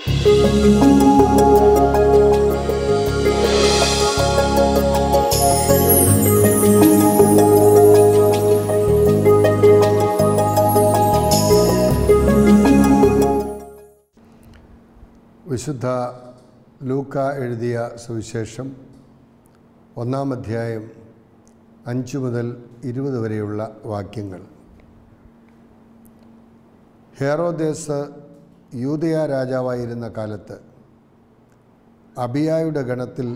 വിശുദ്ധ ലൂക്ക എഴുതിയ സുവിശേഷം 1-ാം അധ്യായം 5 മുതൽ 20 വരെയുള്ള വാക്യങ്ങൾ. ഹെറോദേസ് യൂദയ രാജാവായിരുന്ന കാലത്ത് അബിയായുടെ ഗണത്തിൽ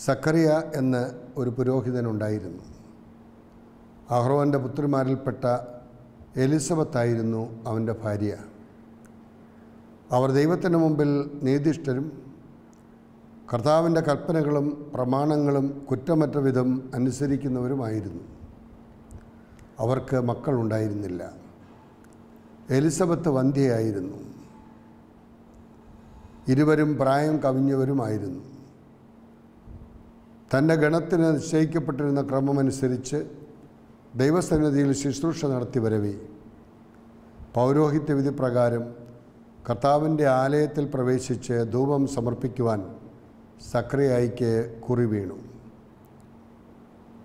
സക്കറിയ എന്ന ഒരു പുരോഹിതനുണ്ടായിരുന്നു. അഹ്റോൻ്റെ പുത്രിമാരിൽപ്പെട്ട എലിസബത്തായിരുന്നു അവൻ്റെ ഭാര്യ. അവർ ദൈവത്തിന് മുമ്പിൽ നീതിഷ്ഠരും കർത്താവിൻ്റെ കൽപ്പനകളും പ്രമാണങ്ങളും കുറ്റമറ്റ വിധം അനുസരിക്കുന്നവരുമായിരുന്നു. അവർക്ക് മക്കളുണ്ടായിരുന്നില്ല. എലിസബത്ത് വന്ധ്യയായിരുന്നു. ഇരുവരും പ്രായം കവിഞ്ഞവരുമായിരുന്നു. തൻ്റെ ഗണത്തിന് നിശ്ചയിക്കപ്പെട്ടിരുന്ന ക്രമമനുസരിച്ച് ദൈവസന്നിധിയിൽ ശുശ്രൂഷ നടത്തി വരവേ പൗരോഹിത്യ വിധി പ്രകാരം കർത്താവിൻ്റെ ആലയത്തിൽ പ്രവേശിച്ച് ധൂപം സമർപ്പിക്കുവാൻ സക്കറിയായിക്ക് കുറി വീണു.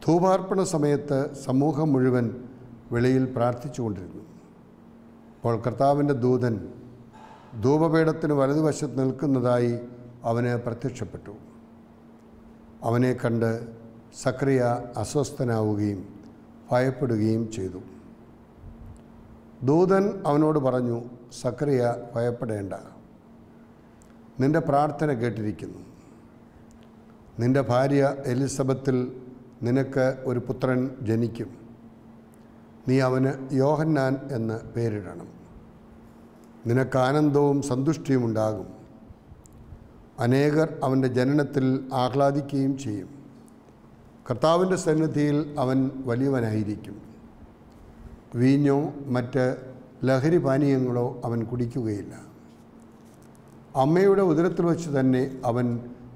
ധൂപാർപ്പണ സമയത്ത് സമൂഹം മുഴുവൻ വെളിയിൽ പ്രാർത്ഥിച്ചുകൊണ്ടിരുന്നു. അപ്പോൾ കർത്താവിൻ്റെ ദൂതൻ ധൂപപീഠത്തിന് വലതുവശത്ത് നിൽക്കുന്നതായി അവന് പ്രത്യക്ഷപ്പെട്ടു. അവനെ കണ്ട് സക്കറിയ അസ്വസ്ഥനാവുകയും ഭയപ്പെടുകയും ചെയ്തു. ദൂതൻ അവനോട് പറഞ്ഞു, സക്കറിയ, ഭയപ്പെടേണ്ട, നിൻ്റെ പ്രാർത്ഥന കേട്ടിരിക്കുന്നു. നിൻ്റെ ഭാര്യ എലിസബത്തിൽ നിനക്ക് ഒരു പുത്രൻ ജനിക്കും. നീ അവന് യോഹന്നാൻ എന്ന് പേരിടണം. നിനക്ക് ആനന്ദവും സന്തുഷ്ടിയും ഉണ്ടാകും. അനേകർ അവൻ്റെ ജനനത്തിൽ ആഹ്ലാദിക്കുകയും ചെയ്യും. കർത്താവിൻ്റെ സന്നിധിയിൽ അവൻ വലിയവനായിരിക്കും. വീഞ്ഞോ മറ്റ് ലഹരി പാനീയങ്ങളോ അവൻ കുടിക്കുകയില്ല. അമ്മയുടെ ഉദരത്തിൽ വച്ച് തന്നെ അവൻ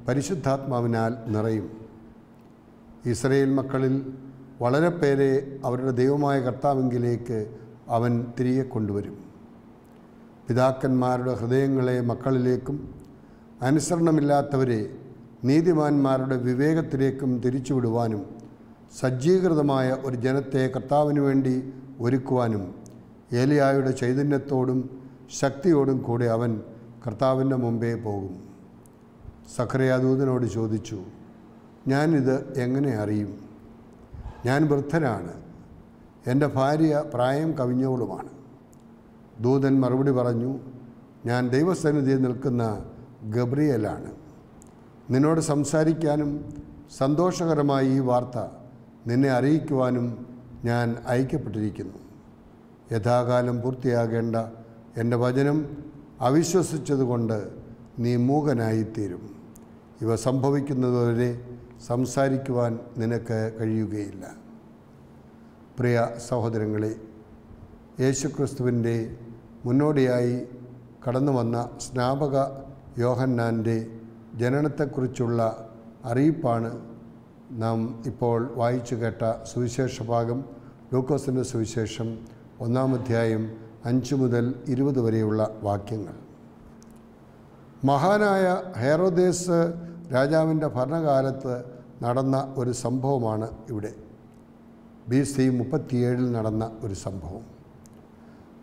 പരിശുദ്ധാത്മാവിനാൽ നിറയും. ഇസ്രായേൽ മക്കളിൽ വളരെ പേരെ അവരുടെ ദൈവമായ കർത്താവിങ്കിലേക്ക് അവൻ തിരികെ കൊണ്ടുവരും. പിതാക്കന്മാരുടെ ഹൃദയങ്ങളെ മക്കളിലേക്കും അനുസരണമില്ലാത്തവരെ നീതിമാന്മാരുടെ വിവേകത്തിലേക്കും തിരിച്ചുവിടുവാനും സജ്ജീകൃതമായ ഒരു ജനത്തെ കർത്താവിന് വേണ്ടി ഒരുക്കുവാനും ഏലിയായുടെ ചൈതന്യത്തോടും ശക്തിയോടും കൂടെ അവൻ കർത്താവിൻ്റെ മുമ്പേ പോകും. സക്കറിയ ദൂതനോട് ചോദിച്ചു, ഞാനിത് എങ്ങനെ അറിയും? ഞാൻ വൃദ്ധനാണ്, എൻ്റെ ഭാര്യ പ്രായം കവിഞ്ഞവളുമാണ്. ദൂതൻ മറുപടി പറഞ്ഞു, ഞാൻ ദൈവസന്നിധിയിൽ നിൽക്കുന്ന ഗബ്രിയേലാണ്. നിന്നോട് സംസാരിക്കാനും സന്തോഷകരമായ ഈ വാർത്ത നിന്നെ അറിയിക്കുവാനും ഞാൻ അയക്കപ്പെട്ടിരിക്കുന്നു. യഥാകാലം പൂർത്തിയാകേണ്ട എൻ്റെ വചനം അവിശ്വസിച്ചതുകൊണ്ട് നീ മൂകനായിത്തീരും. ഇവ സംഭവിക്കുന്നതുവരെ സംസാരിക്കുവാൻ നിനക്ക് കഴിയുകയില്ല. പ്രിയ സഹോദരങ്ങളെ, യേശുക്രിസ്തുവിൻ്റെ മുന്നോടിയായി കടന്നു വന്ന സ്നാപക യോഹന്നാൻ്റെ ജനനത്തെക്കുറിച്ചുള്ള അറിയിപ്പാണ് നാം ഇപ്പോൾ വായിച്ചു കേട്ട സുവിശേഷ ഭാഗം. ലൂക്കോസിൻ്റെ സുവിശേഷം 1-ാം അധ്യായം 5 മുതൽ 20 വരെയുള്ള വാക്യങ്ങൾ. മഹാനായ ഹെറോദേസ് രാജാവിൻ്റെ ഭരണകാലത്ത് നടന്ന ഒരു സംഭവമാണ് ഇവിടെ. BC 37 നടന്ന ഒരു സംഭവം.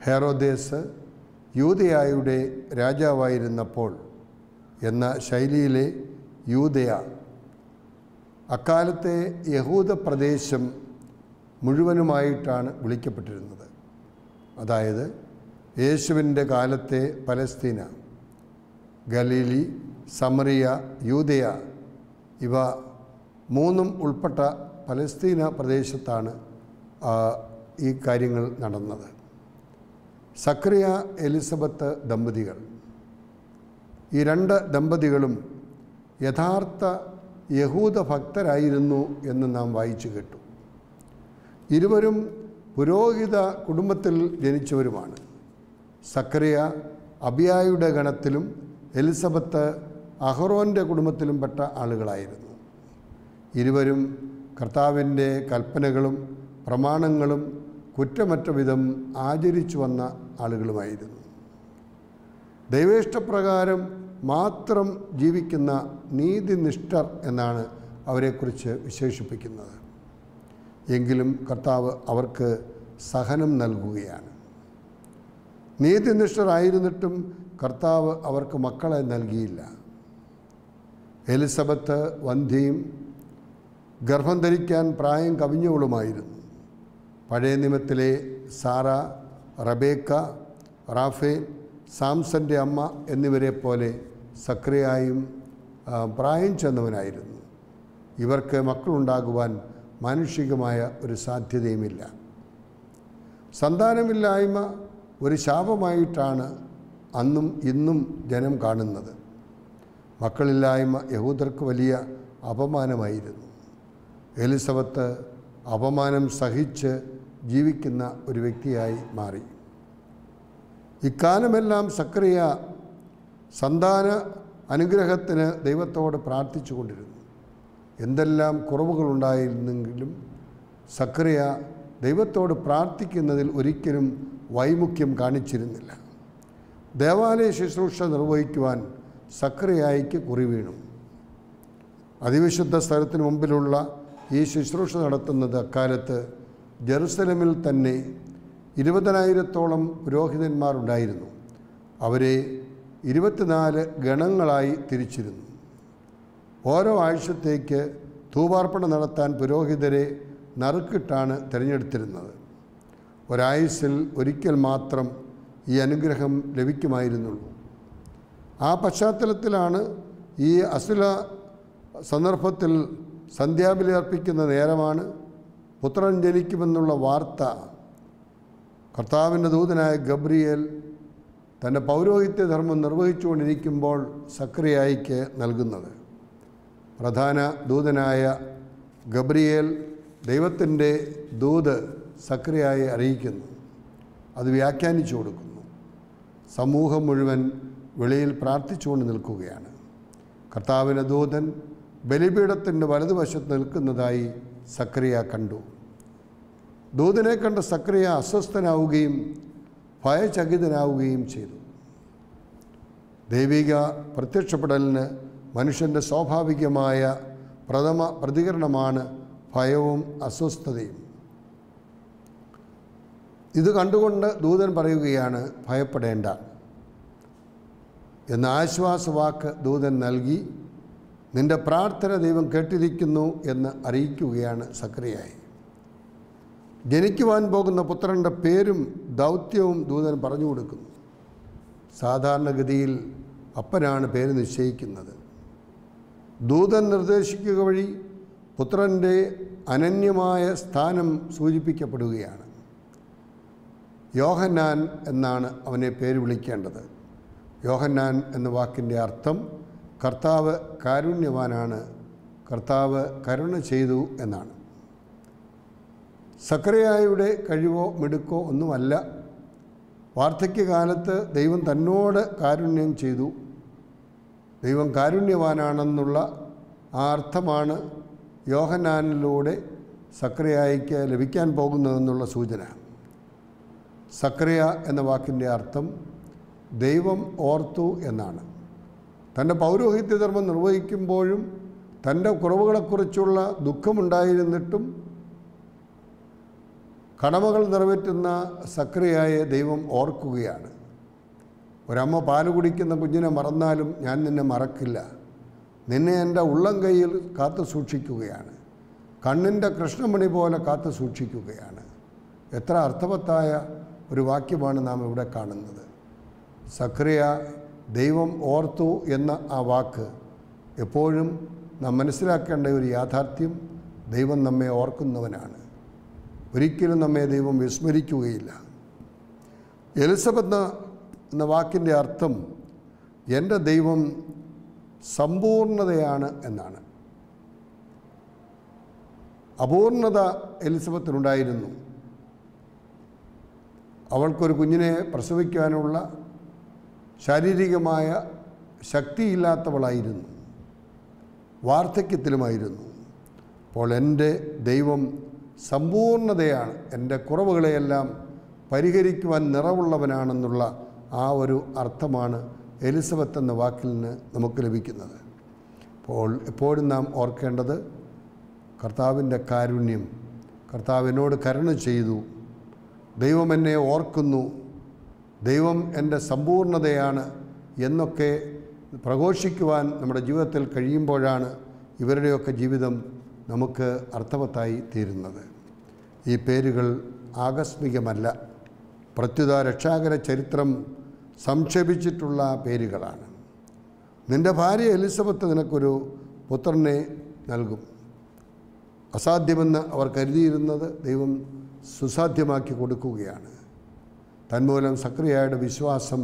ഹെറോദേസ് യൂദയായുടെ രാജാവായിരുന്നപ്പോൾ എന്ന ശൈലിയിലെ യൂദയ അക്കാലത്തെ യഹൂദ പ്രദേശം മുഴുവനുമായിട്ടാണ് വിളിക്കപ്പെട്ടിരുന്നത്. അതായത് യേശുവിൻ്റെ കാലത്തെ പലസ്തീന, ഗലീലി, സമറിയ, യൂദയ ഇവ മൂന്നും ഉൾപ്പെട്ട പലസ്തീന പ്രദേശത്താണ് ഈ കാര്യങ്ങൾ നടന്നത്. സക്കറിയ എലിസബത്ത് ദമ്പതികൾ, ഈ 2 ദമ്പതികളും യഥാർത്ഥ യഹൂദ ഭക്തരായിരുന്നു എന്ന് നാം വായിച്ചു കേട്ടു. ഇരുവരും പുരോഹിത കുടുംബത്തിൽ ജനിച്ചവരുമാണ്. സക്കറിയ അബിയായുടെ ഗണത്തിലും എലിസബത്ത് അഹ്റോൻ്റെ കുടുംബത്തിലും പെട്ട ആളുകളായിരുന്നു. ഇരുവരും കർത്താവിൻ്റെ കൽപ്പനകളും പ്രമാണങ്ങളും കുറ്റമറ്റ വിധം ആചരിച്ചു വന്ന ആളുകളുമായിരുന്നു. ദൈവേഷ്ടപ്രകാരം മാത്രം ജീവിക്കുന്ന നീതിനിഷ്ഠർ എന്നാണ് അവരെക്കുറിച്ച് വിശേഷിപ്പിക്കുന്നത്. എങ്കിലും കർത്താവ് അവർക്ക് സഹനം നൽകുകയാണ്. നീതിനിഷ്ഠരായിരുന്നിട്ടും കർത്താവ് അവർക്ക് മക്കളെ നൽകിയില്ല. എലിസബത്ത് വന്ധ്യയും ഗർഭം ധരിക്കാൻ പ്രായം കവിഞ്ഞവളുമായിരുന്നു. പഴയ നിയമത്തിലെ സാറ, റബേക്ക, റാഫേൽ, സാംസൻ്റെ അമ്മ എന്നിവരെ പോലെ സക്രിയായും പ്രായം ചെന്നവനായിരുന്നു. ഇവർക്ക് മക്കളുണ്ടാകുവാൻ മാനുഷികമായ ഒരു സാധ്യതയുമില്ല. സന്താനമില്ലായ്മ ഒരു ശാപമായിട്ടാണ് അന്നും ഇന്നും ജനം കാണുന്നത്. മക്കളില്ലായ്മ യഹൂദർക്ക് വലിയ അപമാനമായിരുന്നു. എലിസബത്ത് അപമാനം സഹിച്ച് ജീവിക്കുന്ന ഒരു വ്യക്തിയായി മാറി. ഇക്കാലമെല്ലാം സക്രിയ സന്താന അനുഗ്രഹത്തിന് ദൈവത്തോട് പ്രാർത്ഥിച്ചു കൊണ്ടിരുന്നു. എന്തെല്ലാം കുറവുകളുണ്ടായിരുന്നെങ്കിലും സക്രിയ ദൈവത്തോട് പ്രാർത്ഥിക്കുന്നതിൽ ഒരിക്കലും വൈമുഖ്യം കാണിച്ചിരുന്നില്ല. ദേവാലയ ശുശ്രൂഷ നിർവഹിക്കുവാൻ സക്രിയായിക്ക് കുറിവീണു. അതിവിശുദ്ധ സ്ഥലത്തിന് മുമ്പിലുള്ള ഈ ശുശ്രൂഷ നടത്തുന്നത് അക്കാലത്ത് ജെറുസലമിൽ തന്നെ 20,000-ഓളം പുരോഹിതന്മാരുണ്ടായിരുന്നു. അവരെ 24 ഗണങ്ങളായി തിരിച്ചിരുന്നു. ഓരോ ആഴ്ചത്തേക്ക് ധൂപാർപ്പണം നടത്താൻ പുരോഹിതരെ നറുക്കിട്ടാണ് തിരഞ്ഞെടുത്തിരുന്നത്. ഒരായുസ്സിൽ ഒരിക്കൽ മാത്രം ഈ അനുഗ്രഹം ലഭിക്കുമായിരുന്നുള്ളൂ. ആ പശ്ചാത്തലത്തിലാണ് ഈ അസുല സന്ദർഭത്തിൽ സന്ധ്യാബലി അർപ്പിക്കുന്ന നേരമാണ് പുത്രൻ ജനിക്കുമെന്നുള്ള വാർത്ത കർത്താവിൻ്റെ ദൂതനായ ഗബ്രിയേൽ തൻ്റെ പൗരോഹിത്യധർമ്മം നിർവഹിച്ചുകൊണ്ടിരിക്കുമ്പോൾ സക്രിയായിക്ക് നൽകുന്നത്. പ്രധാന ദൂതനായ ഗബ്രിയേൽ ദൈവത്തിൻ്റെ ദൂത് സക്രിയായെ അറിയിക്കുന്നു. അത് വ്യാഖ്യാനിച്ചു കൊടുക്കുന്നു. സമൂഹം മുഴുവൻ വെളിയിൽ പ്രാർത്ഥിച്ചുകൊണ്ട് നിൽക്കുകയാണ്. കർത്താവിൻ്റെ ദൂതൻ ബലിപീഠത്തിൻ്റെ വലതുവശത്ത് നിൽക്കുന്നതായി സക്രിയ കണ്ടു. ദൂതനെ കണ്ട സക്രിയ അസ്വസ്ഥനാവുകയും ഭയചകിതനാവുകയും ചെയ്തു. ദൈവിക പ്രത്യക്ഷപ്പെടലിന് മനുഷ്യൻ്റെ സ്വാഭാവികമായ പ്രഥമ പ്രതികരണമാണ് ഭയവും അസ്വസ്ഥതയും. ഇത് കണ്ടുകൊണ്ട് ദൂതൻ പറയുകയാണ്, ഭയപ്പെടേണ്ട എന്ന ആശ്വാസവാക്ക് ദൂതൻ നൽകി നിൻ്റെ പ്രാർത്ഥന ദൈവം കേട്ടിരിക്കുന്നു എന്ന് അറിയിക്കുകയാണ് സക്രിയായി. ജനിക്കുവാൻ പോകുന്ന പുത്രൻ്റെ പേരും ദൗത്യവും ദൂതൻ പറഞ്ഞു കൊടുക്കുന്നു. സാധാരണഗതിയിൽ അപ്പനാണ് പേര് നിശ്ചയിക്കുന്നത്. ദൂതൻ നിർദ്ദേശിക്കുക വഴി പുത്രൻ്റെ അനന്യമായ സ്ഥാനം സൂചിപ്പിക്കപ്പെടുകയാണ്. യോഹന്നാൻ എന്നാണ് അവനെ പേര് വിളിക്കേണ്ടത്. യോഹന്നാൻ എന്ന വാക്കിൻ്റെ അർത്ഥം കർത്താവ് കാരുണ്യവാനാണ്, കർത്താവ് കരുണ ചെയ്തു എന്നാണ്. സക്രിയായുടെ കഴിവോ മിടുക്കോ ഒന്നുമല്ല. വാർദ്ധക്യകാലത്ത് ദൈവം തന്നോട് കാരുണ്യം ചെയ്തു. ദൈവം കാരുണ്യവാനാണെന്നുള്ള ആ അർത്ഥമാണ് യോഹന്നാനിലൂടെ സക്രിയായിക്ക് ലഭിക്കാൻ പോകുന്നതെന്നുള്ള സൂചന. സക്രിയ എന്ന വാക്കിൻ്റെ അർത്ഥം ദൈവം ഓർത്തു എന്നാണ്. തൻ്റെ പൗരോഹിത്യധർമ്മം നിർവഹിക്കുമ്പോഴും തൻ്റെ കുറവുകളെക്കുറിച്ചുള്ള ദുഃഖമുണ്ടായിരുന്നിട്ടും കടമകൾ നിറവേറ്റുന്ന സക്രിയയെ ദൈവം ഓർക്കുകയാണ്. ഒരമ്മ പാല് കുടിക്കുന്ന കുഞ്ഞിനെ മറന്നാലും ഞാൻ നിന്നെ മറക്കില്ല, നിന്നെ എൻ്റെ ഉള്ളം കൈയിൽ കാത്തു സൂക്ഷിക്കുകയാണ്, കണ്ണിൻ്റെ കൃഷ്ണമണി പോലെ കാത്തു സൂക്ഷിക്കുകയാണ്. എത്ര അർത്ഥവത്തായ ഒരു വാക്യമാണ് നാം ഇവിടെ കാണുന്നത്. സക്രിയ ദൈവം ഓർത്തു എന്ന ആ വാക്ക് എപ്പോഴും നാം മനസ്സിലാക്കേണ്ട ഒരു യാഥാർത്ഥ്യം, ദൈവം നമ്മെ ഓർക്കുന്നവനാണ്. ഒരിക്കലും നമ്മെ ദൈവം വിസ്മരിക്കുകയില്ല. എലിസബത്ത് എന്ന വാക്കിൻ്റെ അർത്ഥം എൻ്റെ ദൈവം സമ്പൂർണതയാണ് എന്നാണ്. അപൂർണത എലിസബത്തിനുണ്ടായിരുന്നു. അവൾക്കൊരു കുഞ്ഞിനെ പ്രസവിക്കാനുള്ള ശാരീരികമായ ശക്തിയില്ലാത്തവളായിരുന്നു, വാർദ്ധക്യത്തിലുമായിരുന്നു. അപ്പോൾ എൻ്റെ ദൈവം സമ്പൂർണതയാണ്, എൻ്റെ കുറവുകളെയെല്ലാം പരിഹരിക്കുവാൻ നിറവുള്ളവനാണെന്നുള്ള ആ ഒരു അർത്ഥമാണ് എലിസബത്ത് എന്ന വാക്കിൽ നിന്ന് നമുക്ക് ലഭിക്കുന്നത്. അപ്പോൾ എപ്പോഴും നാം ഓർക്കേണ്ടത് കർത്താവിൻ്റെ കാരുണ്യം, കർത്താവ് എന്നോട് കരുണ ചെയ്തു, ദൈവം എന്നെ ഓർക്കുന്നു, ദൈവം എൻ്റെ സമ്പൂർണ്ണതയാണ് എന്നൊക്കെ പ്രഘോഷിക്കുവാൻ നമ്മുടെ ജീവിതത്തിൽ കഴിയുമ്പോഴാണ് ഇവരുടെയൊക്കെ ജീവിതം നമുക്ക് അർത്ഥവത്തായി തീരുന്നത്. ഈ പേരുകൾ ആകസ്മികമല്ല, പ്രത്യുത രക്ഷാകര ചരിത്രം സംക്ഷേപിച്ചിട്ടുള്ള പേരുകളാണ്. നിൻ്റെ ഭാര്യ എലിസബത്ത് നിനക്കൊരു പുത്രനെ നൽകും. അസാധ്യമെന്ന് അവർ കരുതിയിരുന്നത് ദൈവം സുസാധ്യമാക്കി കൊടുക്കുകയാണ്. തന്മൂലം സക്രിയയുടെ വിശ്വാസം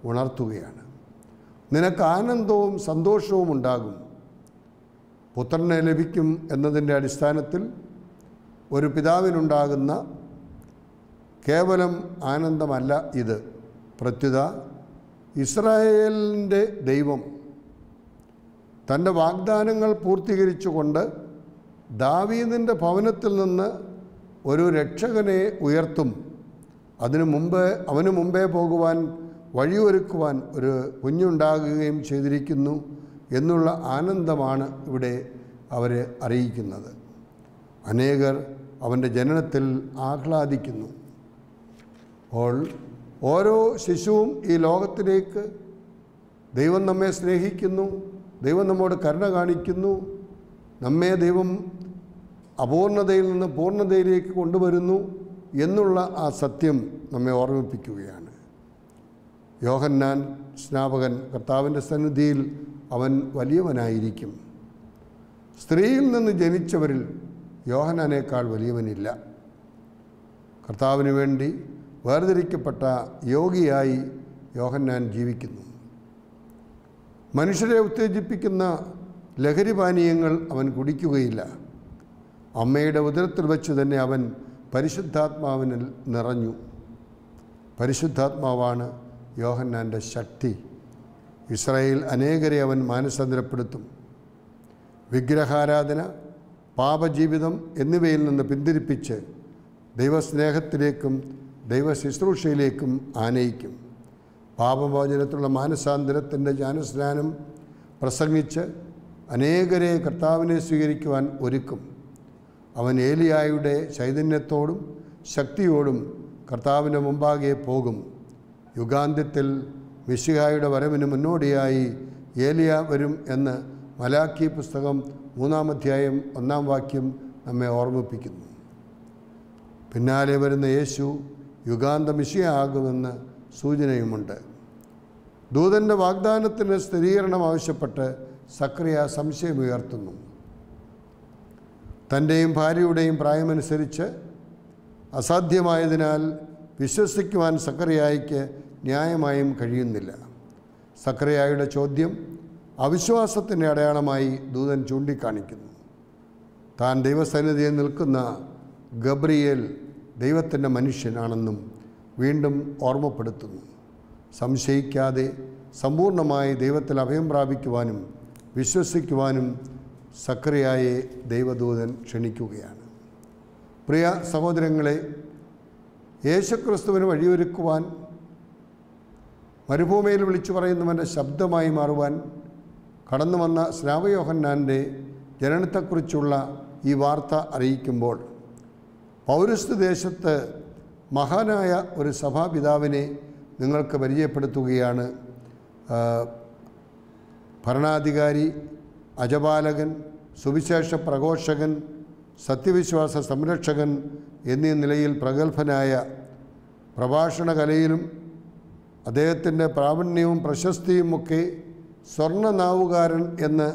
ഉണർത്തുകയാണ്. നിനക്ക് ആനന്ദവും സന്തോഷവും ഉണ്ടാകും. പുത്രനെ ലഭിക്കും എന്നതിൻ്റെ അടിസ്ഥാനത്തിൽ ഒരു പിതാവിനുണ്ടാകുന്ന കേവലം ആനന്ദമല്ല ഇത്. പ്രത്യുത ഇസ്രായേലിൻ്റെ ദൈവം തൻ്റെ വാഗ്ദാനങ്ങൾ പൂർത്തീകരിച്ചുകൊണ്ട് ദാവീദിൻ്റെ ഭവനത്തിൽ നിന്ന് ഒരു രക്ഷകനെ ഉയർത്തും. അവന് മുമ്പേ പോകുവാൻ വഴിയൊരുക്കുവാൻ ഒരു കുഞ്ഞുണ്ടാകുകയും ചെയ്തിരിക്കുന്നു എന്നുള്ള ആനന്ദമാണ് ഇവിടെ അവരെ അറിയിക്കുന്നത്. അനേകർ അവൻ്റെ ജനനത്തിൽ ആഹ്ലാദിക്കുന്നു. അപ്പോൾ ഓരോ ശിശുവും ഈ ലോകത്തിലേക്ക് ദൈവം നമ്മെ സ്നേഹിക്കുന്നു, ദൈവം നമ്മോട് കരുണ കാണിക്കുന്നു, നമ്മെ ദൈവം അപൂർണതയിൽ നിന്ന് പൂർണ്ണതയിലേക്ക് കൊണ്ടുവരുന്നു എന്നുള്ള ആ സത്യം നമ്മെ ഓർമ്മിപ്പിക്കുകയാണ്. യോഹന്നാൻ സ്നാപകൻ കർത്താവിൻ്റെ സന്നിധിയിൽ അവൻ വലിയവനായിരിക്കും. സ്ത്രീയിൽ നിന്ന് ജനിച്ചവരിൽ യോഹന്നാനേക്കാൾ വലിയവനില്ല. കർത്താവിന് വേണ്ടി വേർതിരിക്കപ്പെട്ട യോഗിയായി യോഹന്നാൻ ജീവിക്കുന്നു. മനുഷ്യരെ ഉത്തേജിപ്പിക്കുന്ന ലഹരിപാനീയങ്ങൾ അവൻ കുടിക്കുകയില്ല. അമ്മയുടെ ഉദരത്തിൽ വെച്ച് തന്നെ അവൻ പരിശുദ്ധാത്മാവിനിൽ നിറഞ്ഞു. പരിശുദ്ധാത്മാവാണ് യോഹന്നാൻ്റെ ശക്തി. ഇസ്രായേൽ അനേകരെ അവൻ മാനസാന്തരപ്പെടുത്തും. വിഗ്രഹാരാധന, പാപജീവിതം എന്നിവയിൽ നിന്ന് പിന്തിരിപ്പിച്ച് ദൈവസ്നേഹത്തിലേക്കും ദൈവശുശ്രൂഷയിലേക്കും ആനയിക്കും. പാപമോചനത്തിലുള്ള മാനസാന്തരത്തിൻ്റെ ജ്ഞാനസ്നാനം പ്രസംഗിച്ച് അനേകരെ കർത്താവിനെ സ്വീകരിക്കുവാൻ ഒരുക്കും. അവൻ ഏലിയായുടെ ചൈതന്യത്തോടും ശക്തിയോടും കർത്താവിൻ്റെ മുമ്പാകെ പോകും. യുഗാന്ത്യത്തിൽ മിശിഹായുടെ വരവിന് മുന്നോടിയായി ഏലിയ വരും എന്ന് മലാക്കി പുസ്തകം 3-ാം അധ്യായം 1-ാം വാക്യം നമ്മെ ഓർമ്മിപ്പിക്കുന്നു. പിന്നാലെ വരുന്ന യേശു യുഗാന്ത മിശിഹ ആകുമെന്ന് സൂചനയുമുണ്ട്. ദൂതൻ്റെ വാഗ്ദാനത്തിന് സ്ഥിരീകരണം ആവശ്യപ്പെട്ട് സക്രിയ സംശയമുയർത്തുന്നു. തൻ്റെയും ഭാര്യയുടെയും പ്രായമനുസരിച്ച് അസാധ്യമായതിനാൽ വിശ്വസിക്കുവാൻ സക്രിയായ്ക്ക് ന്യായമായും കഴിയുന്നില്ല. സക്രിയായുടെ ചോദ്യം അവിശ്വാസത്തിൻ്റെ അടയാളമായി ദൂതൻ ചൂണ്ടിക്കാണിക്കുന്നു. താൻ ദൈവസന്നിധിയിൽ നിൽക്കുന്ന ഗബ്രിയേൽ ദൈവത്തിൻ്റെ മനുഷ്യനാണെന്നും വീണ്ടും ഓർമ്മപ്പെടുത്തുന്നു. സംശയിക്കാതെ സമ്പൂർണ്ണമായി ദൈവത്തിൽ അഭയം പ്രാപിക്കുവാനും വിശ്വസിക്കുവാനും സക്രിയായെ ദൈവദൂതൻ ക്ഷണിക്കുകയാണ്. പ്രിയ സഹോദരങ്ങളെ, യേശുക്രിസ്തുവിന് വഴിയൊരുക്കുവാൻ, മരുഭൂമിയിൽ വിളിച്ചു പറയുന്നവൻ്റെ ശബ്ദമായി മാറുവാൻ കടന്നു വന്ന സ്നാപകയോഹന്നാൻ്റെ ജനനത്തെക്കുറിച്ചുള്ള ഈ വാർത്ത അറിയിക്കുമ്പോൾ പൗരസ്ത്യ ദേശത്ത് മഹാനായ ഒരു സഭാപിതാവിനെ നിങ്ങൾക്ക് പരിചയപ്പെടുത്തുകയാണ്. ഭരണാധികാരി, അജപാലകൻ, സുവിശേഷ പ്രഘോഷകൻ, സത്യവിശ്വാസ സംരക്ഷകൻ എന്നീ നിലയിൽ പ്രഗത്ഭനായ, പ്രഭാഷണ കലയിലും അദ്ദേഹത്തിൻ്റെ പ്രാവീണ്യവും പ്രശസ്തിയുമൊക്കെ സ്വർണ്ണനാവുകാരൻ എന്ന്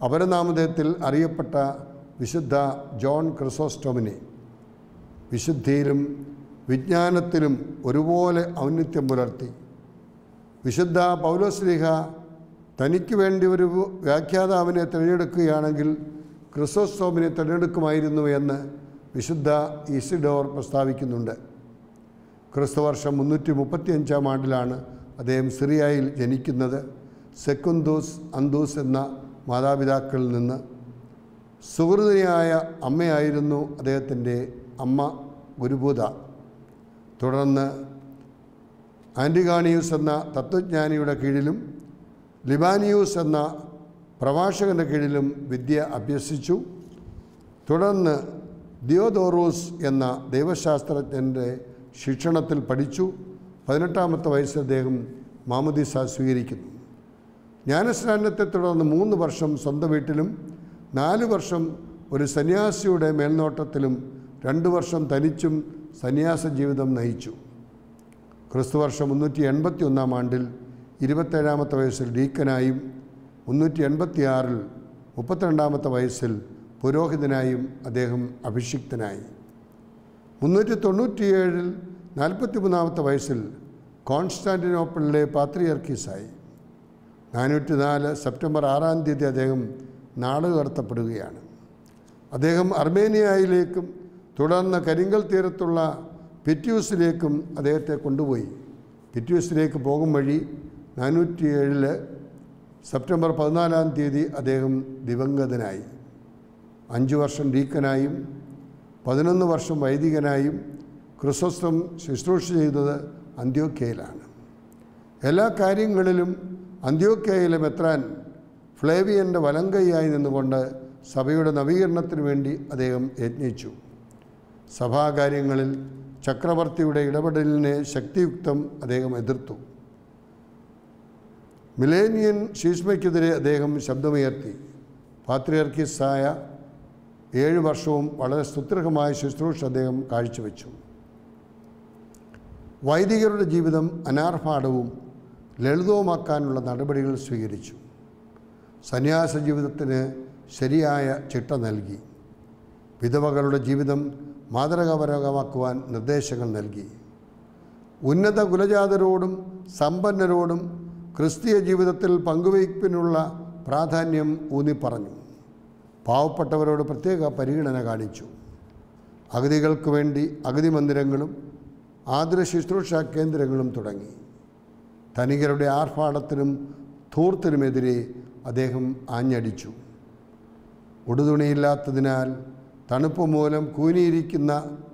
അപരനാമധേയത്തിൽ അറിയപ്പെട്ട വിശുദ്ധ ജോൺ ക്രിസോസ്റ്റോമിനെ വിശുദ്ധിയിലും വിജ്ഞാനത്തിലും ഒരുപോലെ ഔന്നത്യം പുലർത്തി. വിശുദ്ധ പൗലോസ്ലീഹ തനിക്ക് വേണ്ടി ഒരു വ്യാഖ്യാതാവിനെ തിരഞ്ഞെടുക്കുകയാണെങ്കിൽ ക്രിസോസ്റ്റോമിനെ തിരഞ്ഞെടുക്കുമായിരുന്നു എന്ന് വിശുദ്ധ ഇസിഡോർ പ്രസ്താവിക്കുന്നുണ്ട്. ക്രിസ്തുവർഷം 335-ാം ആണ്ടിലാണ് അദ്ദേഹം സിറിയയിൽ ജനിക്കുന്നത്. സെക്കുന്തൂസ്, അന്തൂസ് എന്ന മാതാപിതാക്കളിൽ നിന്ന്. സുഹൃതിയായ അമ്മയായിരുന്നു അദ്ദേഹത്തിൻ്റെ അമ്മ ഗുരുഭൂത. തുടർന്ന് ആൻറ്റിഗാണിയൂസ് എന്ന തത്വജ്ഞാനിയുടെ കീഴിലും ലിബാനിയൂസ് എന്ന പ്രഭാഷകൻ്റെ കീഴിലും വിദ്യ അഭ്യസിച്ചു. തുടർന്ന് ദിയോദോറൂസ് എന്ന ദൈവശാസ്ത്രജ്ഞൻ്റെ ശിക്ഷണത്തിൽ പഠിച്ചു. 18-ാമത്തെ വയസ്സിൽ അദ്ദേഹം മാമോദീസ സ്വീകരിക്കുന്നു. ജ്ഞാനസ്നാനത്തെ തുടർന്ന് 3 വർഷം സ്വന്തം വീട്ടിലും 4 വർഷം ഒരു സന്യാസിയുടെ മേൽനോട്ടത്തിലും 2 വർഷം തനിച്ചും സന്യാസ ജീവിതം നയിച്ചു. ക്രിസ്തുവർഷം 381 ആണ്ടിൽ 27-ാമത്തെ വയസ്സിൽ ഡീക്കനായും 386-ൽ 32-ാമത്തെ വയസ്സിൽ പുരോഹിതനായും അദ്ദേഹം അഭിഷിക്തനായി. 397-ൽ 43-ാമത്തെ വയസ്സിൽ കോൺസ്റ്റാന്റിനോപ്പിളിലെ പാത്രിയർക്കീസായി. 404 സെപ്റ്റംബർ 6-ാം തീയതി അദ്ദേഹം നാടുകടത്തപ്പെടുകയാണ്. അദ്ദേഹം അർമേനിയയിലേക്കും തുടർന്ന് കരിങ്കൽ തീരത്തുള്ള പിറ്റ്യൂസിലേക്കും അദ്ദേഹത്തെ കൊണ്ടുപോയി. പിറ്റ്യൂസിലേക്ക് പോകും വഴി 407 സെപ്റ്റംബർ 14-ാം തീയതി അദ്ദേഹം ദിവംഗതനായി. 5 വർഷം ഡീക്കനായും 11 വർഷം വൈദികനായും ക്രിസോസ്റ്റം ശുശ്രൂഷ ചെയ്തത് അന്ത്യോക്യയിലാണ്. എല്ലാ കാര്യങ്ങളിലും അന്ത്യോക്യയിലെ മെത്രാൻ ഫ്ലേവിയൻ്റെ വലങ്കൈയായി നിന്നുകൊണ്ട് സഭയുടെ നവീകരണത്തിനു വേണ്ടി അദ്ദേഹം യത്നിച്ചു. സഭാകാര്യങ്ങളിൽ ചക്രവർത്തിയുടെ ഇടപെടലിനെ ശക്തിയുക്തം അദ്ദേഹം എതിർത്തു. മിലേനിയൻ ശീഷ്മയ്ക്കെതിരെ അദ്ദേഹം ശബ്ദമുയർത്തി. പാത്രിയർക്കീസായ 7 വർഷവും വളരെ സുദീർഘമായ ശുശ്രൂഷ അദ്ദേഹം കാഴ്ചവെച്ചു. വൈദികരുടെ ജീവിതം അനാർഭാടവും ലളിതവുമാക്കാനുള്ള നടപടികൾ സ്വീകരിച്ചു. സന്യാസ ജീവിതത്തിന് ശരിയായ ചിട്ട നൽകി. വിധവകളുടെ ജീവിതം മാതൃകാപരമാക്കുവാൻ നിർദ്ദേശങ്ങൾ നൽകി. ഉന്നത കുലജാതരോടും സമ്പന്നരോടും ക്രിസ്തീയ ജീവിതത്തിൽ പങ്കുവയ്പ്പിനുള്ള പ്രാധാന്യം ഊന്നിപ്പറഞ്ഞു. പാവപ്പെട്ടവരോട് പ്രത്യേക പരിഗണന കാണിച്ചു. അഗതികൾക്ക് വേണ്ടി അഗതി മന്ദിരങ്ങളും ആതുര ശുശ്രൂഷാ കേന്ദ്രങ്ങളും തുടങ്ങി. ധനികരുടെ ആർഭാടത്തിനും ധൂർത്തിനുമെതിരെ അദ്ദേഹം ആഞ്ഞടിച്ചു. ഉടുതുണിയില്ലാത്തതിനാൽ തണുപ്പ് മൂലം കൂനിയിരിക്കുന്ന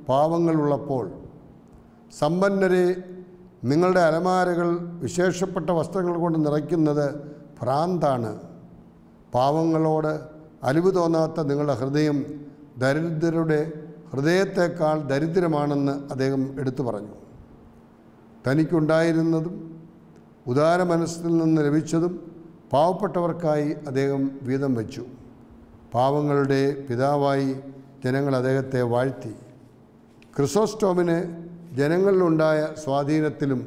പാവങ്ങളുള്ളപ്പോൾ സമ്പന്നരെ നിങ്ങളുടെ അലമാരകൾ വിശേഷപ്പെട്ട വസ്ത്രങ്ങൾ കൊണ്ട് നിറയ്ക്കുന്നത് ഭ്രാന്താണ്. പാവങ്ങളോട് അലിവ് തോന്നാത്ത നിങ്ങളുടെ ഹൃദയം ദരിദ്രരുടെ ഹൃദയത്തേക്കാൾ ദരിദ്രമാണെന്ന് അദ്ദേഹം എടുത്തു പറഞ്ഞു. തനിക്കുണ്ടായിരുന്നതും ഉദാര മനസ്സിൽ നിന്ന് ലഭിച്ചതും പാവപ്പെട്ടവർക്കായി അദ്ദേഹം വീതം വച്ചു. പാവങ്ങളുടെ പിതാവായി ജനങ്ങൾ അദ്ദേഹത്തെ വാഴ്ത്തി. ക്രിസോസ്റ്റോമിന് ജനങ്ങളിലുണ്ടായ സ്വാധീനത്തിലും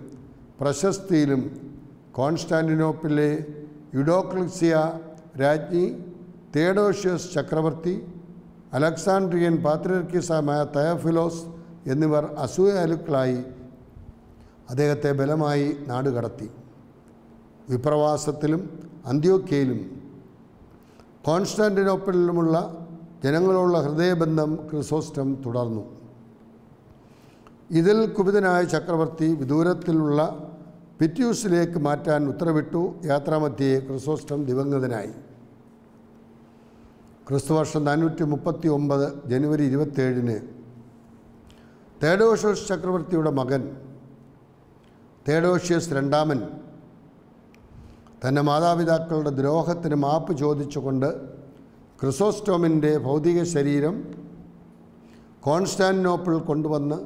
പ്രശസ്തിയിലും കോൺസ്റ്റാന്റിനോപ്പിലെ യുഡോക്ലിസിയ രാജ്ഞി, തേഡോഷ്യസ് ചക്രവർത്തി, അലക്സാണ്ട്രിയൻ പാത്രിയർക്കീസായ തയോഫിലോസ് എന്നിവർ അസൂയാലുക്കളായി അദ്ദേഹത്തെ ബലമായി നാടുകടത്തി. വിപ്രവാസത്തിലും അന്ത്യോക്യയിലും കോൺസ്റ്റാന്റിനോപ്പിളിലുമുള്ള ജനങ്ങളുള്ള ഹൃദയബന്ധം ക്രിസോസ്റ്റം തുടർന്നു. ഇതിൽ കുപിതനായ ചക്രവർത്തി വിദൂരത്തിലുള്ള പിറ്റ്യൂസിലേക്ക് മാറ്റാൻ ഉത്തരവിട്ടു. യാത്രാമധ്യേ ക്രിസോസ്റ്റം ദിവംഗതനായി. ക്രിസ്തുവർഷം 439 ജനുവരി 27-ന് തേഡോഷ്യസ് ചക്രവർത്തിയുടെ മകൻ തേഡോഷ്യസ് രണ്ടാമൻ തൻ്റെ മാതാപിതാക്കളുടെ ദ്രോഹത്തിന് മാപ്പ് ചോദിച്ചുകൊണ്ട് ക്രിസോസ്റ്റോമിൻ്റെ ഭൗതിക ശരീരം കോൺസ്റ്റാന്റിനോപ്പിൾ കൊണ്ടുവന്ന്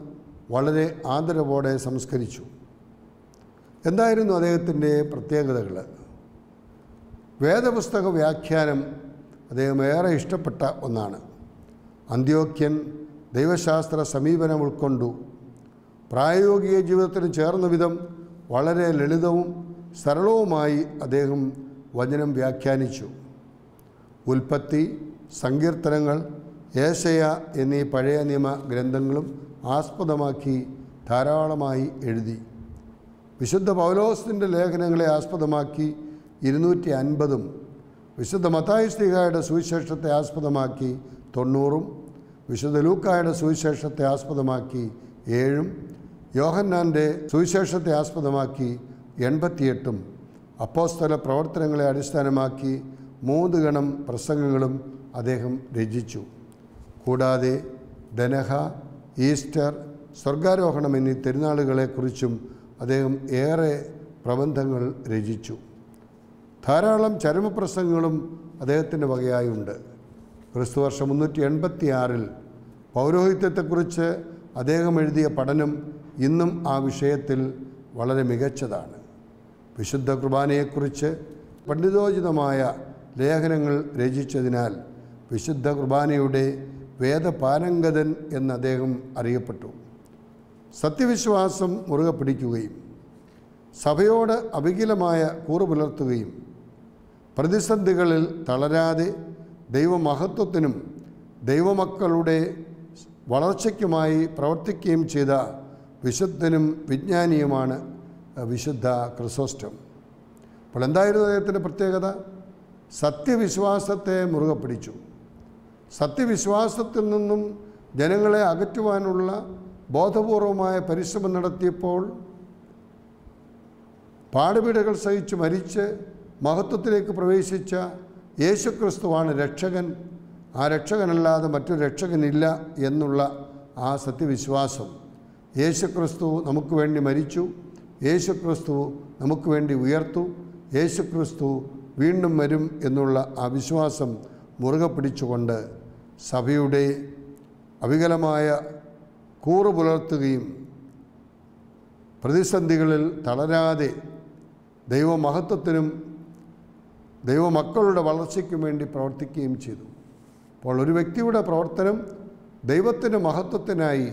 വളരെ ആദരവോടെ സംസ്കരിച്ചു. എന്തായിരുന്നു അദ്ദേഹത്തിൻ്റെ പ്രത്യേകതകൾ? വേദപുസ്തക വ്യാഖ്യാനം അദ്ദേഹം ഏറെ ഇഷ്ടപ്പെട്ട ഒന്നാണ്. അന്ത്യോക്യൻ ദൈവശാസ്ത്ര സമീപനം ഉൾക്കൊണ്ടു. പ്രായോഗിക ജീവിതത്തിന് ചേർന്ന വിധം വളരെ ലളിതവും സരളവുമായി അദ്ദേഹം വചനം വ്യാഖ്യാനിച്ചു. ഉൽപ്പത്തി, സങ്കീർത്തനങ്ങൾ, ഏശയ എന്നീ പഴയ നിയമ ഗ്രന്ഥങ്ങളും ആസ്പദമാക്കി ധാരാളമായി എഴുതി. വിശുദ്ധ പൗലോസിൻ്റെ ലേഖനങ്ങളെ ആസ്പദമാക്കി 250-ഉം വിശുദ്ധ മത്തായി ശ്ലീഹായുടെ സുവിശേഷത്തെ ആസ്പദമാക്കി 90-ഉം വിശുദ്ധ ലൂക്കായുടെ സുവിശേഷത്തെ ആസ്പദമാക്കി 7-ഉം യോഹന്നാൻ്റെ സുവിശേഷത്തെ ആസ്പദമാക്കി 88-ഉം അപ്പോസ്തല പ്രവർത്തനങ്ങളെ അടിസ്ഥാനമാക്കി 3 ഗണം പ്രസംഗങ്ങളും അദ്ദേഹം രചിച്ചു. കൂടാതെ ദനഹ, ഈസ്റ്റർ, സ്വർഗാരോഹണം എന്നീ തിരുനാളുകളെക്കുറിച്ചും അദ്ദേഹം ഏറെ പ്രബന്ധങ്ങൾ രചിച്ചു. ധാരാളം ചരമപ്രസംഗങ്ങളും അദ്ദേഹത്തിൻ്റെ വകയായുണ്ട്. ക്രിസ്തുവർഷം 386 പൗരോഹിത്യത്തെക്കുറിച്ച് അദ്ദേഹം എഴുതിയ പഠനം ഇന്നും ആ വിഷയത്തിൽ വളരെ മികച്ചതാണ്. വിശുദ്ധ കുർബാനയെക്കുറിച്ച് പണ്ഡിതോചിതമായ ലേഖനങ്ങൾ രചിച്ചതിനാൽ വിശുദ്ധ കുർബാനയുടെ വേദപാരംഗതൻ എന്ന് അദ്ദേഹം അറിയപ്പെട്ടു. സത്യവിശ്വാസം മുറുകെ പിടിക്കുകയും സഭയോട് അവികലമായ കൂറ് പുലർത്തുകയും പ്രതിസന്ധികളിൽ തളരാതെ ദൈവമഹത്വത്തിനും ദൈവമക്കളുടെ വളർച്ചയ്ക്കുമായി പ്രവർത്തിക്കുകയും ചെയ്ത വിശുദ്ധനും വിജ്ഞാനിയുമാണ് വിശുദ്ധ ക്രിസോസ്റ്റം. അപ്പോൾ എന്തായിരുന്നു അദ്ദേഹത്തിൻ്റെ പ്രത്യേകത? സത്യവിശ്വാസത്തെ മുറുകെ പിടിച്ചു. സത്യവിശ്വാസത്തിൽ നിന്നും ജനങ്ങളെ അകറ്റുവാനുള്ള ബോധപൂർവമായ പരിശ്രമം നടത്തിയപ്പോൾ പാടുപീടുകൾ സഹിച്ച് മരിച്ച് മഹത്വത്തിലേക്ക് പ്രവേശിച്ച യേശുക്രിസ്തുവാണ് രക്ഷകൻ. ആ രക്ഷകനല്ലാതെ മറ്റൊരു രക്ഷകനില്ല എന്നുള്ള ആ സത്യവിശ്വാസം, യേശുക്രിസ്തു നമുക്ക് വേണ്ടി മരിച്ചു, യേശുക്രിസ്തു നമുക്ക് വേണ്ടി ഉയർത്തു, യേശുക്രിസ്തു വീണ്ടും വരും എന്നുള്ള ആ വിശ്വാസം മുറുകെ പിടിച്ചുകൊണ്ട് സഭയുടെ അവികലമായ കൂറ് പുലർത്തുകയും പ്രതിസന്ധികളിൽ തളരാതെ ദൈവമഹത്വത്തിനും ദൈവമക്കളുടെ വളർച്ചയ്ക്കും വേണ്ടി പ്രവർത്തിക്കുകയും ചെയ്തു. അപ്പോൾ ഒരു വ്യക്തിയുടെ പ്രവർത്തനം ദൈവത്തിൻ്റെ മഹത്വത്തിനായി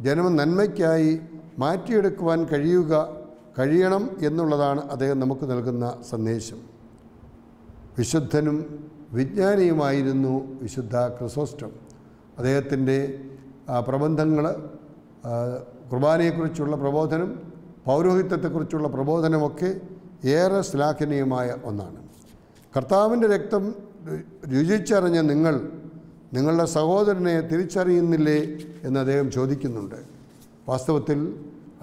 ജനം നന്മയ്ക്കായി മാറ്റിയെടുക്കുവാൻ കഴിയണം എന്നുള്ളതാണ് അദ്ദേഹം നമുക്ക് നൽകുന്ന സന്ദേശം. വിശുദ്ധനും വിജ്ഞാനിയുമായിരുന്നു വിശുദ്ധ ക്രിസോസ്റ്റം. അദ്ദേഹത്തിൻ്റെ പ്രബന്ധങ്ങൾ, കുർബാനയെക്കുറിച്ചുള്ള പ്രബോധനം, പൗരോഹിത്യത്തെക്കുറിച്ചുള്ള പ്രബോധനമൊക്കെ ഏറെ ശ്ലാഘനീയമായ ഒന്നാണ്. കർത്താവിൻ്റെ രക്തം രുചിച്ചറിഞ്ഞ നിങ്ങളുടെ സഹോദരനെ തിരിച്ചറിയുന്നില്ലേ എന്ന് അദ്ദേഹം ചോദിക്കുന്നുണ്ട്. വാസ്തവത്തിൽ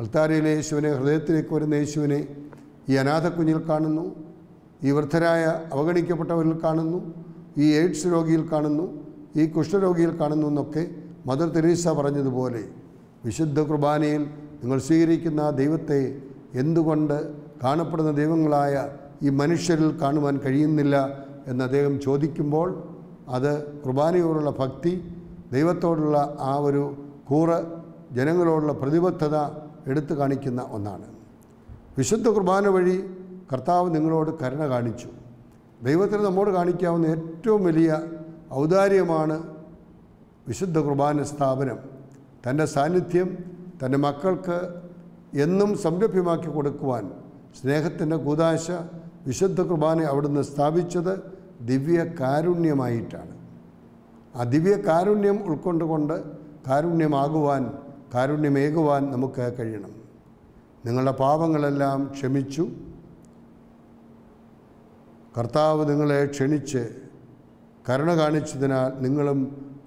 അൾത്താരയിലെ യേശുവിനെ, ഹൃദയത്തിലേക്ക് വരുന്ന യേശുവിനെ ഈ അനാഥക്കുഞ്ഞിൽ കാണുന്നു, ഈ വൃദ്ധരായ അവഗണിക്കപ്പെട്ടവരിൽ കാണുന്നു, ഈ എയ്ഡ്സ് രോഗിയിൽ കാണുന്നു, ഈ കുഷ്ഠരോഗിയിൽ കാണുന്നു എന്നൊക്കെ മദർ തെരേസ പറഞ്ഞതുപോലെ വിശുദ്ധ കുർബാനയിൽ നിങ്ങൾ സ്വീകരിക്കുന്ന ദൈവത്തെ എന്തുകൊണ്ട് കാണപ്പെടുന്ന ദൈവങ്ങളായ ഈ മനുഷ്യരിൽ കാണുവാൻ കഴിയുന്നില്ല എന്ന് അദ്ദേഹം ചോദിക്കുമ്പോൾ അത് കുർബാനയോടുള്ള ഭക്തി, ദൈവത്തോടുള്ള ആ ഒരു കൂറ്, ജനങ്ങളോടുള്ള പ്രതിബദ്ധത എടുത്തു കാണിക്കുന്ന ഒന്നാണ്. വിശുദ്ധ കുർബാന വഴി കർത്താവ് നിങ്ങളോട് കരുണ കാണിച്ചു. ദൈവത്തിന് നമ്മോട് കാണിക്കാവുന്ന ഏറ്റവും വലിയ ഔദാര്യമാണ് വിശുദ്ധ കുർബാന സ്ഥാപനം. തൻ്റെ സാന്നിധ്യം തൻ്റെ മക്കൾക്ക് എന്നും സംരഭ്യമാക്കി കൊടുക്കുവാൻ സ്നേഹത്തിൻ്റെ കൂദാശ വിശുദ്ധ കുർബാന അവിടുന്ന് സ്ഥാപിച്ചത് ദിവ്യ കാരുണ്യമായിട്ടാണ്. ആ ദിവ്യ കാരുണ്യം ഉൾക്കൊണ്ടുകൊണ്ട് കാരുണ്യമേകുവാൻ നമുക്ക് കഴിയണം. നിങ്ങളുടെ പാപങ്ങളെല്ലാം ക്ഷമിച്ചു, കർത്താവ് നിങ്ങളെ ക്ഷണിച്ച് കരുണ കാണിച്ചതിനാൽ നിങ്ങളും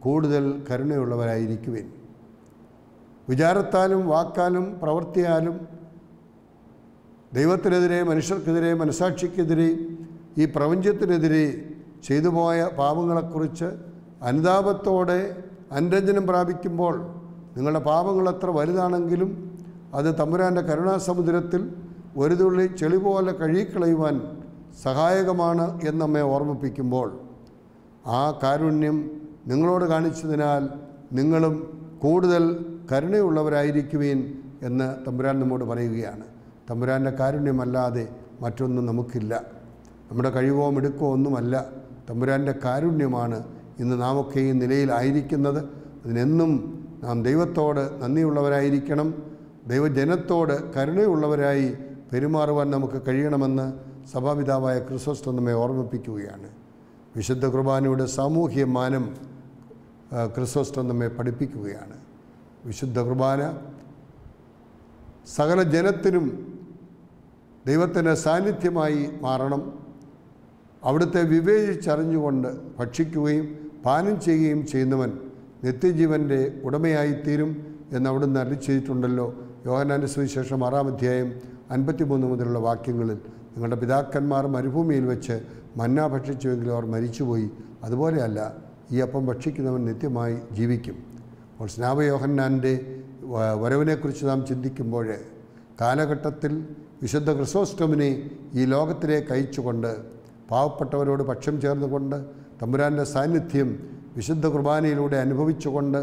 കൂടുതൽ കരുണയുള്ളവരായിരിക്കുവിൻ. വിചാരത്താലും വാക്കാലും പ്രവൃത്തിയാലും ദൈവത്തിനെതിരെ, മനുഷ്യർക്കെതിരെ, മനസാക്ഷിക്കെതിരെ, ഈ പ്രപഞ്ചത്തിനെതിരെ ചെയ്തുപോയ പാപങ്ങളെക്കുറിച്ച് അനുതാപത്തോടെ അനുരഞ്ജനം പ്രാപിക്കുമ്പോൾ നിങ്ങളുടെ പാപങ്ങൾ എത്ര വലുതാണെങ്കിലും അത് തമ്പുരാൻ്റെ കരുണാസമുദ്രത്തിൽ ഒരു തുള്ളി ചെളി പോലെ കഴുകിക്കളയുവാൻ സഹായകമാണ് എന്ന് നമ്മെ ഓർമ്മിപ്പിക്കുമ്പോൾ ആ കാരുണ്യം നിങ്ങളോട് കാണിച്ചതിനാൽ നിങ്ങളും കൂടുതൽ കരുണയുള്ളവരായിരിക്കുവീൻ എന്ന് തമ്പുരാൻ നമ്മോട് പറയുകയാണ്. തമ്പുരാൻ്റെ കാരുണ്യമല്ലാതെ മറ്റൊന്നും നമുക്കില്ല. നമ്മുടെ കഴിവോ മിടുക്കോ ഒന്നുമല്ല. തമ്പുരാൻ്റെ കാരുണ്യമാണ് ഇന്ന് നാമൊക്കെ ഈ നിലയിലായിരിക്കുന്നത്. അതിനെന്നും നാം ദൈവത്തോട് നന്ദിയുള്ളവരായിരിക്കണം. ദൈവജനത്തോട് കരുണയുള്ളവരായി പെരുമാറുവാൻ നമുക്ക് കഴിയണമെന്ന് സഭാപിതാവായ ക്രിസോസ്റ്റം നമ്മെ ഓർമ്മിപ്പിക്കുകയാണ്. വിശുദ്ധ കുർബാനയുടെ സാമൂഹ്യ മാനം ക്രിസോസ്റ്റം നമ്മെ പഠിപ്പിക്കുകയാണ്. വിശുദ്ധ കുർബാന സകല ജനത്തിനും ദൈവത്തിൻ്റെ സാന്നിധ്യമായി മാറണം. അവിടുത്തെ വിവേചിച്ചറിഞ്ഞുകൊണ്ട് ഭക്ഷിക്കുകയും പാനം ചെയ്യുകയും ചെയ്യുന്നവൻ നിത്യജീവൻ്റെ ഉടമയായിത്തീരും എന്ന് അവിടുന്ന് അരുളിച്ചെയ്തിട്ടുണ്ടല്ലോ. യോഹന്നാൻ്റെ സുവിശേഷം 6-ാം അധ്യായം 53 മുതലുള്ള വാക്യങ്ങളിൽ, നിങ്ങളുടെ പിതാക്കന്മാർ മരുഭൂമിയിൽ വെച്ച് മന്ന ഭക്ഷിച്ചുവെങ്കിലും അവർ മരിച്ചുപോയി, അതുപോലെയല്ല ഈ അപ്പം ഭക്ഷിക്കുന്നവൻ നിത്യമായി ജീവിക്കും. അപ്പോൾ സ്നാപക യോഹന്നാൻ്റെ വരവിനെക്കുറിച്ച് നാം ചിന്തിക്കുമ്പോൾ കാലഘട്ടത്തിൽ വിശുദ്ധ ക്രിസോസ്റ്റമിനെ ഈ ലോകത്തിലേക്ക് അയച്ചുകൊണ്ട് പാവപ്പെട്ടവരോട് പക്ഷം ചേർന്നുകൊണ്ട് തമ്പുരാൻ്റെ സാന്നിധ്യം വിശുദ്ധ കുർബാനയിലൂടെ അനുഭവിച്ചുകൊണ്ട്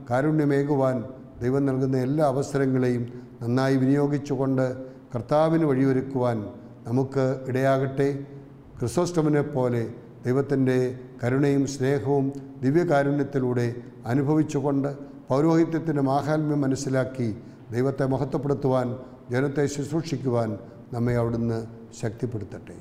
കാരുണ്യമേകുവാൻ ദൈവം നൽകുന്ന എല്ലാ അവസരങ്ങളെയും നന്നായി വിനിയോഗിച്ചുകൊണ്ട് കർത്താവിന് വഴിയൊരുക്കുവാൻ നമുക്ക് ഇടയാകട്ടെ. ക്രിസോസ്റ്റമിനെ പോലെ ദൈവത്തിൻ്റെ കരുണയും സ്നേഹവും ദിവ്യകാരുണ്യത്തിലൂടെ അനുഭവിച്ചുകൊണ്ട് പൗരോഹിത്യത്തിൻ്റെ മാഹാത്മ്യം മനസ്സിലാക്കി ദൈവത്തെ മഹത്വപ്പെടുത്തുവാൻ, ജനത്തെ ശുശ്രൂഷിക്കുവാൻ നമ്മെ അവിടുന്ന് ശക്തിപ്പെടുത്തട്ടെ.